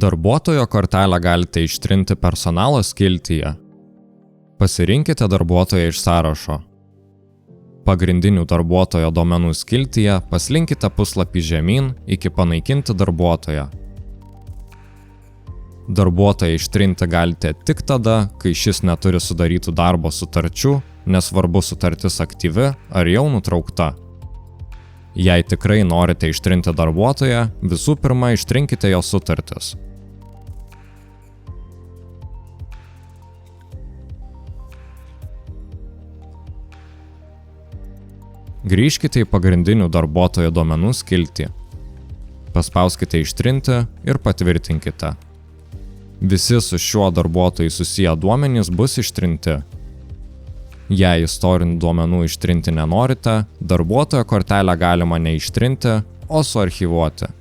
Darbuotojo kortelę galite ištrinti personalo skiltyje. Pasirinkite darbuotoją iš sąrašo. Pagrindinių darbuotojo duomenų skiltyje paslinkite puslapį žemyn iki panaikinti darbuotoją. Darbuotoją ištrinti galite tik tada, kai šis neturi sudarytų darbo sutarčių, nesvarbu sutartis aktyvi ar jau nutraukta. Jei tikrai norite ištrinti darbuotoją, visų pirma ištrinkite jo sutartis. Grįžkite į pagrindinių darbuotojo duomenų skiltį. Paspauskite ištrinti ir patvirtinkite. Visi su šiuo darbuotoju susiję duomenys bus ištrinti. Jei istorinių duomenų ištrinti nenorite, darbuotojo kortelę galima neištrinti, o suarchyvuoti.